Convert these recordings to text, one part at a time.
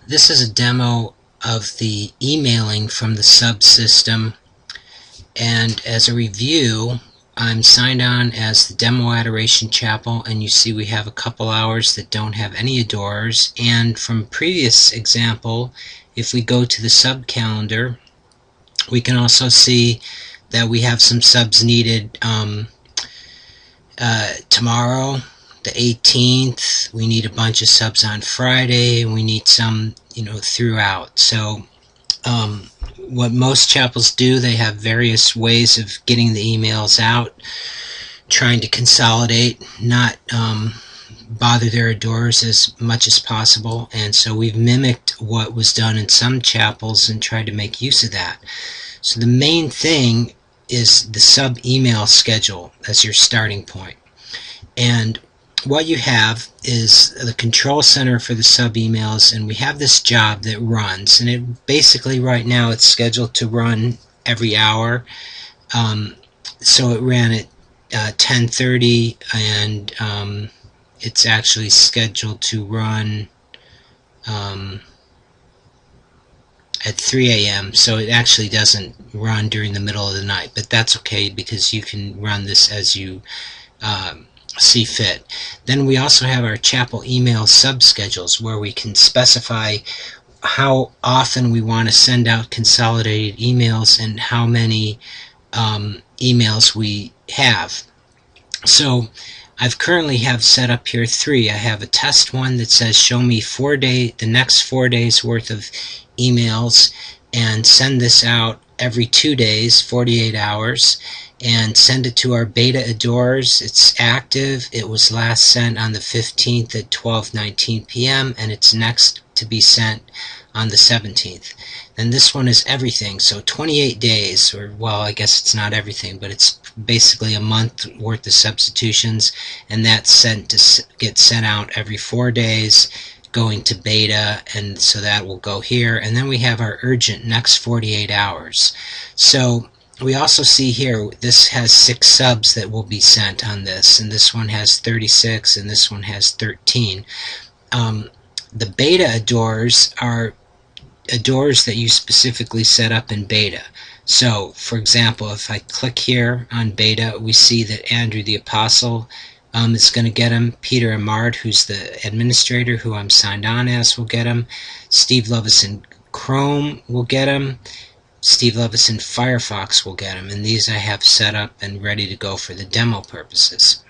This is a demo of the emailing from the subsystem, and as a review, I'm signed on as the demo Adoration Chapel, and you see we have a couple hours that don't have any adorers. And from previous example, if we go to the sub calendar, we can also see that we have some subs needed tomorrow, the 18th. We need a bunch of subs on Friday, and we need some, throughout. So what most chapels do, they have various ways of getting the emails out, trying to consolidate, not bother their adorers as much as possible. And so we've mimicked what was done in some chapels and tried to make use of that. So the main thing is the sub email schedule as your starting point. And what you have is the control center for the sub emails, and we have this job that runs, and it basically right now it's scheduled to run every hour. So it ran at 10:30, and it's actually scheduled to run at 3 a.m. so it actually doesn't run during the middle of the night, but that's okay because you can run this as you see fit. Then we also have our chapel email subschedules, where we can specify how often we want to send out consolidated emails and how many emails we have. So I've currently have set up here 3. I have a test one that says show me the next 4 days worth of emails, and send this out every 2 days, 48 hours, and send it to our beta adorers. It's active. It was last sent on the 15th at 12:19 p.m. and it's next to be sent on the 17th. Then this one is everything, so 28 days, or well, I guess it's not everything, but it's basically a month worth of substitutions, and that's gets sent out every 4 days, going to beta, and so that will go here. And then we have our urgent next 48 hours. So we also see here this has 6 subs that will be sent on this, and this one has 36 and this one has 13. The beta adorers are adorers that you specifically set up in beta. So for example, if I click here on beta, we see that Andrew the Apostle is going to get him. Peter Amard, who's the administrator who I'm signed on as, will get him. Steve Levison Chrome will get him. Steve Levison Firefox will get him. And these I have set up and ready to go for the demo purposes.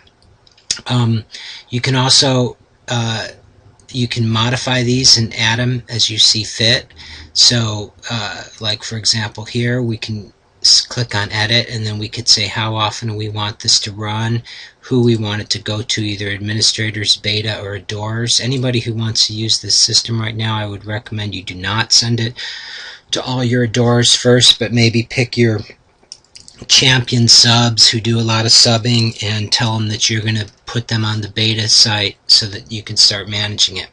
You can also you can modify these and add them as you see fit. So like for example here, we can click on edit, and then we could say how often we want this to run, who we want it to go to, either administrators, beta, or adorers. Anybody who wants to use this system right now, I would recommend you do not send it to all your adorers first, but maybe pick your champion subs who do a lot of subbing and tell them that you're going to put them on the beta site so that you can start managing it.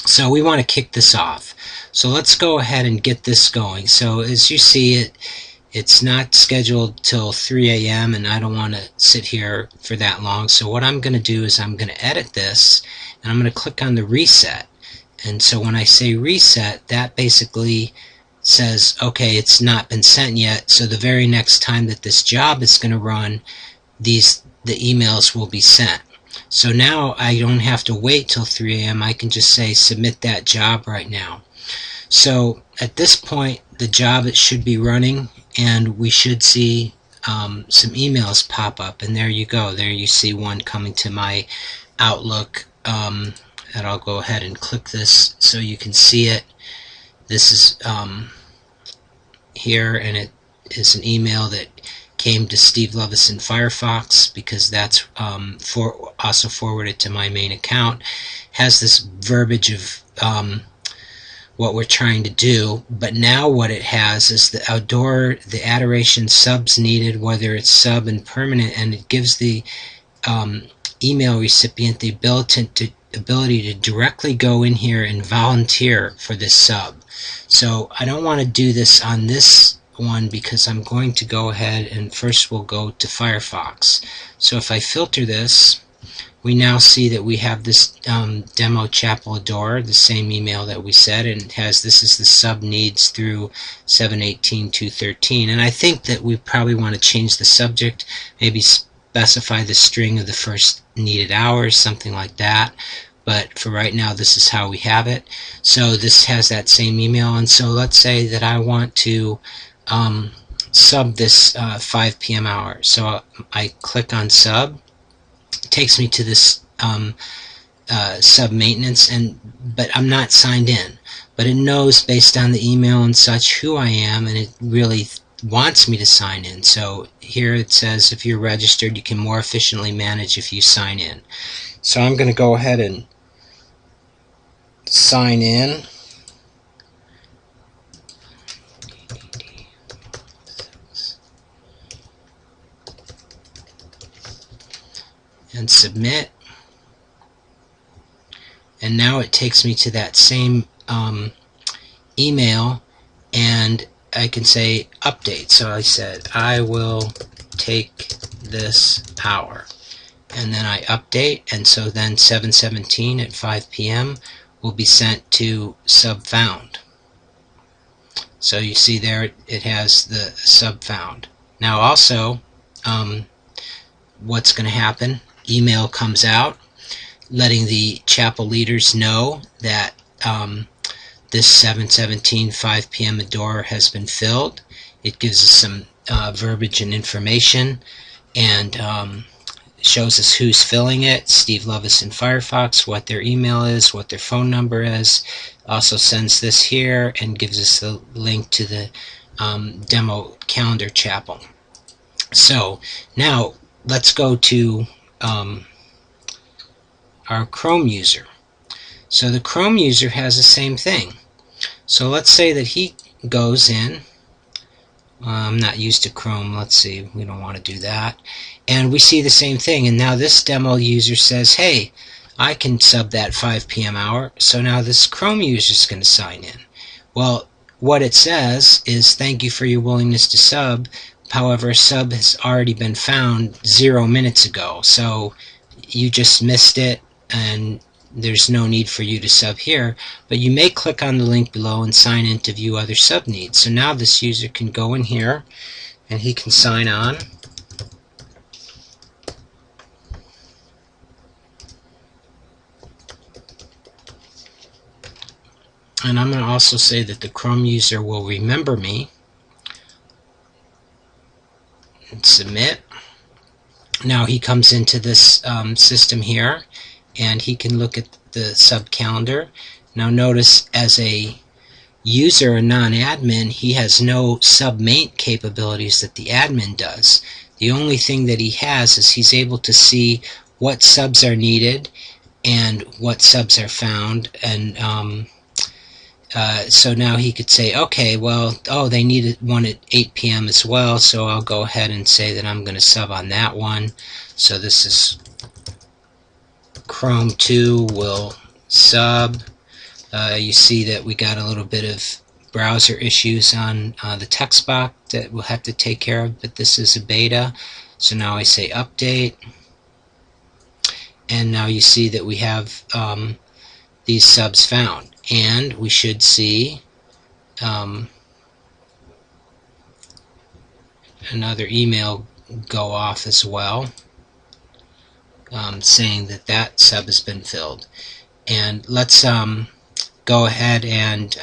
So we want to kick this off. So let's go ahead and get this going. So as you see, it's not scheduled till 3 a.m. and I don't want to sit here for that long. So what I'm going to do is I'm going to edit this, and I'm going to click on the reset. And so when I say reset, that basically says, okay, it's not been sent yet, so the very next time that this job is going to run, the emails will be sent. So now I don't have to wait till 3 a.m. I can just say submit that job right now. So at this point, the job, it should be running, and we should see some emails pop up, and there you go. There you see one coming to my Outlook, and I'll go ahead and click this so you can see it. This is here, and it is an email that came to Steve Levison Firefox, because that's also forwarded to my main account. Has this verbiage of what we're trying to do, but now what it has is the Adoration subs needed, whether it's sub and permanent, and it gives the email recipient the ability to directly go in here and volunteer for this sub. So I don't want to do this on this one because I'm going to go ahead and first we'll go to Firefox. So if I filter this, we now see that we have this demo chapel adorer, the same email that we said, and it has, this is the sub needs through 7/18/213. And I think that we probably want to change the subject, maybe specify the string of the first needed hours, something like that. But for right now, this is how we have it. So this has that same email, and so let's say that I want to sub this 5 p.m. hour. So I click on sub. It takes me to this sub maintenance, but I'm not signed in. But it knows based on the email and such who I am, and it really wants me to sign in. So here it says if you're registered, you can more efficiently manage if you sign in. So I'm going to go ahead and sign in. And submit. And now it takes me to that same email, and I can say update. So I said I will take this hour, and then I update, and so then 7/17 at 5 p.m. will be sent to sub found. So you see there it has the sub found. Now also what's going to happen, email comes out letting the chapel leaders know that this 7/17 5 p.m. adorer has been filled. It gives us some verbiage and information, and shows us who's filling it, Steve Lovis in Firefox, what their email is, what their phone number is. Also sends this here and gives us a link to the demo calendar chapel. So now let's go to our Chrome user. So the Chrome user has the same thing. So let's say that he goes in. I'm not used to Chrome. Let's see, we don't want to do that. And we see the same thing. And now this demo user says, hey, I can sub that 5 p.m. hour. So now this Chrome user is going to sign in. Well, what it says is, thank you for your willingness to sub. However, a sub has already been found 0 minutes ago. So you just missed it, and there's no need for you to sub here, but you may click on the link below and sign in to view other sub needs. So now this user can go in here and he can sign on. And I'm going to also say that the Chrome user will remember me and submit. Now he comes into this system here, and he can look at the sub calendar. Now notice, as a user, a non-admin, he has no sub-maint capabilities that the admin does. The only thing that he has is he's able to see what subs are needed and what subs are found, and so now he could say, okay, well, oh, they needed one at 8 p.m. as well, so I'll go ahead and say that I'm going to sub on that one. So this is Chrome 2 will sub. You see that we got a little bit of browser issues on the text box that we'll have to take care of, but this is a beta. So now I say update, and now you see that we have these subs found, and we should see another email go off as well, saying that that sub has been filled. And let's go ahead and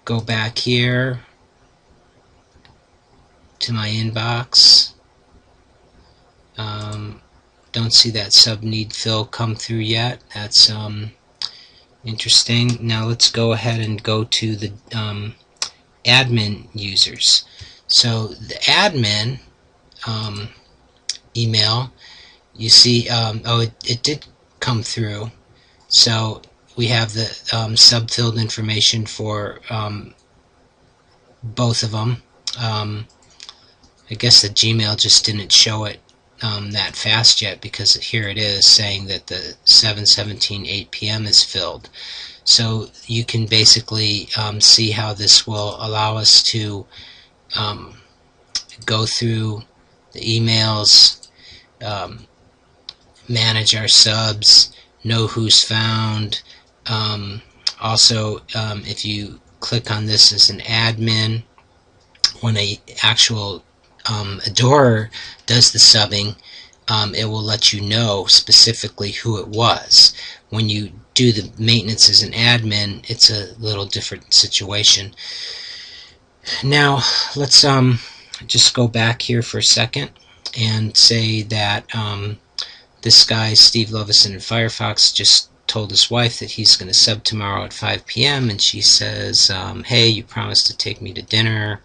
go back here to my inbox. Don't see that sub need fill come through yet. That's interesting. Now let's go ahead and go to the admin users. So the admin email, you see, oh, it did come through. So we have the sub-filled information for both of them. I guess the Gmail just didn't show it that fast yet, because here it is saying that the 7/17 8 p.m. is filled. So you can basically see how this will allow us to go through the emails, manage our subs, know who's found. Also, if you click on this as an admin, when a actual adorer does the subbing, it will let you know specifically who it was. When you do the maintenance as an admin, it's a little different situation. Now, let's just go back here for a second and say that this guy, Steve Lovison in Firefox, just told his wife that he's going to sub tomorrow at 5 p.m. and she says, hey, you promised to take me to dinner,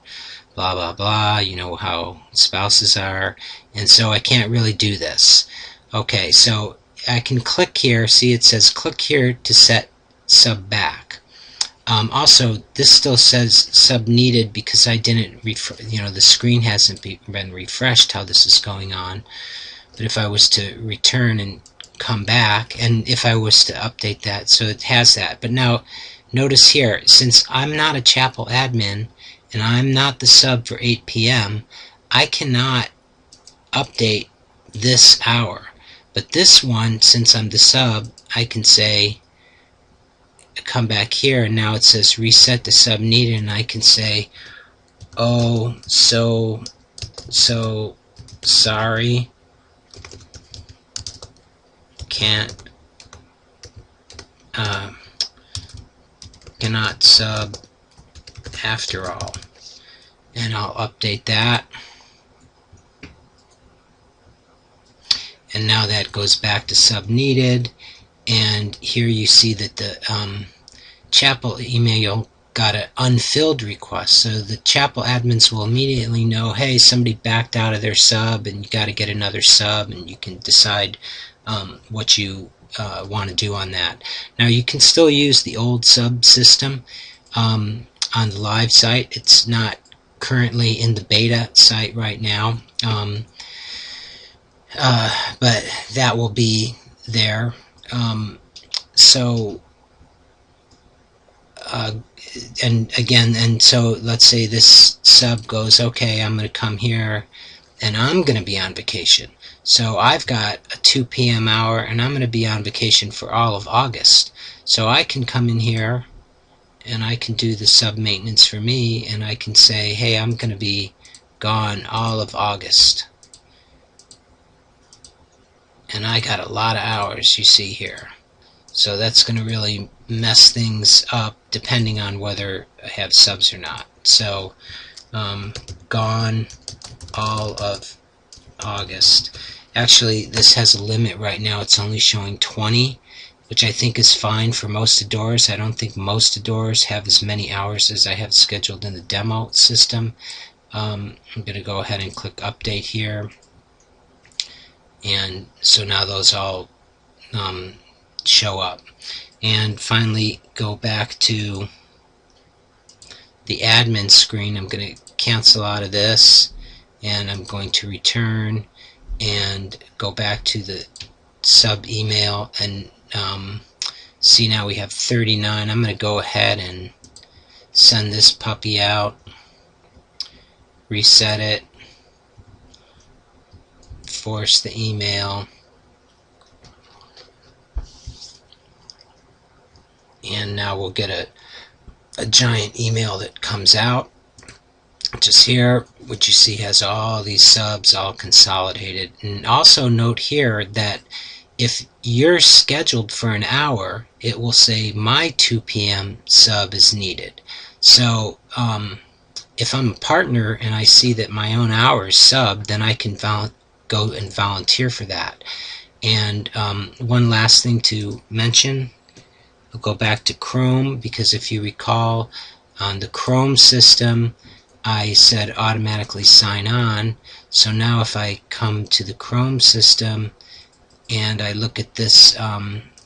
blah, blah, blah. You know how spouses are. And so I can't really do this. Okay, so I can click here. See, it says click here to set sub back. Also, this still says sub needed because I didn't, the screen hasn't been refreshed how this is going on. But if I was to return and come back, and if I was to update that, so it has that. But now, notice here, since I'm not a chapel admin, and I'm not the sub for 8 p.m., I cannot update this hour. But this one, since I'm the sub, I can say, come back here, and now it says reset the sub needed, and I can say, oh, so sorry, cannot sub after all. And I'll update that. And now that goes back to sub needed. And here you see that the chapel email got an unfilled request. So the chapel admins will immediately know, hey, somebody backed out of their sub and you got to get another sub, and you can decide what you want to do on that. Now you can still use the old sub system on the live site. It's not currently in the beta site right now, but that will be there. And so let's say this sub goes, okay, I'm going to come here and I'm going to be on vacation. So I've got a 2 p.m. hour and I'm going to be on vacation for all of August. So I can come in here and I can do the sub maintenance for me, and I can say, hey, I'm going to be gone all of August. And I got a lot of hours, you see here. So that's going to really mess things up depending on whether I have subs or not. So gone all of August. Actually, this has a limit right now. It's only showing 20, which I think is fine for most adorers. I don't think most adorers have as many hours as I have scheduled in the demo system. I'm going to go ahead and click update here. And so now those all show up. And finally, go back to the admin screen. I'm going to cancel out of this, and I'm going to return and go back to the sub email, and see, now we have 39. I'm going to go ahead and send this puppy out, reset it, force the email, and now we'll get a giant email that comes out. Just here, what you see has all these subs all consolidated. And also note here that if you're scheduled for an hour, it will say my 2 p.m. sub is needed. So if I'm a partner and I see that my own hour is subbed, then I can go and volunteer for that. And one last thing to mention, I'll go back to Chrome, because if you recall, on the Chrome system, I said automatically sign on. So now if I come to the Chrome system and I look at this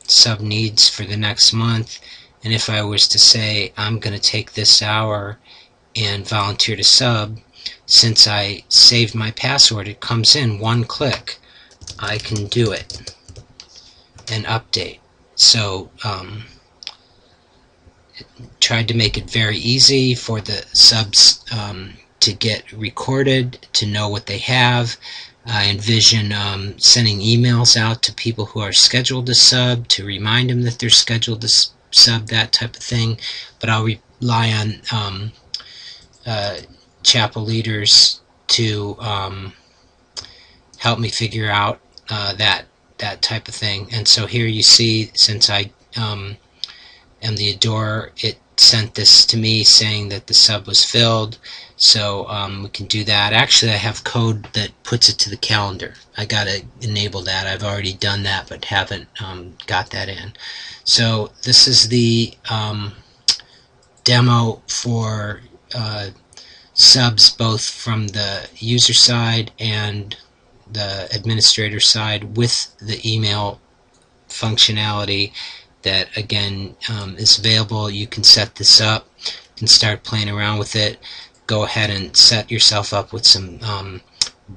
sub needs for the next month, and if I was to say I'm going to take this hour and volunteer to sub, since I saved my password, it comes in one click. I can do it and update. So tried to make it very easy for the subs to get recorded, to know what they have. I envision sending emails out to people who are scheduled to sub to remind them that they're scheduled to sub, that type of thing. But I'll rely on chapel leaders to help me figure out that type of thing. And so here you see, since I am the adorer, it sent this to me saying that the sub was filled. So we can do that. Actually, I have code that puts it to the calendar. I gotta enable that. I've already done that, but haven't got that in. So this is the demo for subs, both from the user side and the administrator side, with the email functionality that, again, is available. You can set this up and start playing around with it. Go ahead and set yourself up with some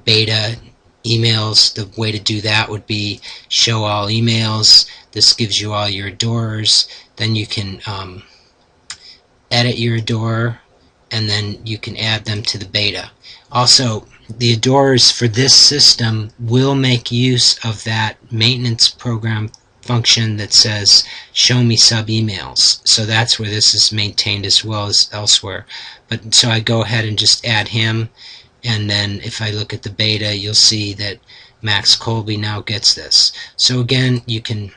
beta emails. The way to do that would be show all emails. This gives you all your adorers. Then you can edit your adorer, and then you can add them to the beta. Also, the adorers for this system will make use of that maintenance program function that says show me sub emails. So that's where this is maintained as well as elsewhere. But so I go ahead and just add him, and then if I look at the beta, you'll see that Max Colby now gets this. So again, you can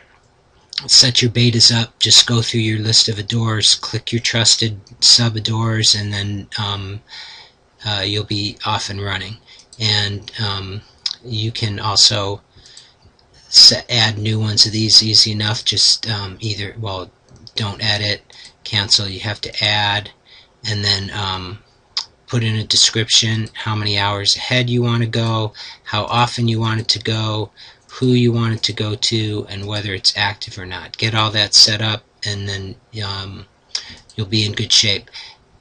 set your betas up. Just go through your list of adorers, click your trusted sub adorers, and then you'll be off and running. And you can also add new ones of these easy enough. Just either, well, don't edit, cancel. You have to add, and then put in a description, how many hours ahead you want to go, how often you want it to go, who you want it to go to, and whether it's active or not. Get all that set up, and then you'll be in good shape.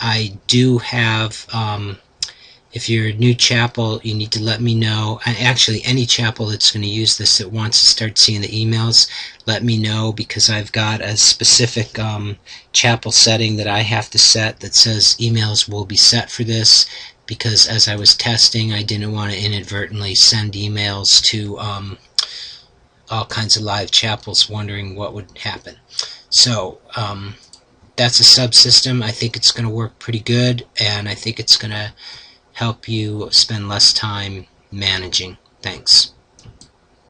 I do have, if you're a new chapel, you need to let me know. Actually, any chapel that's going to use this that wants to start seeing the emails, let me know, because I've got a specific chapel setting that I have to set that says emails will be set for this, because as I was testing, I didn't want to inadvertently send emails to all kinds of live chapels wondering what would happen. So that's a subsystem. I think it's going to work pretty good, and I think it's going to help you spend less time managing. Thanks.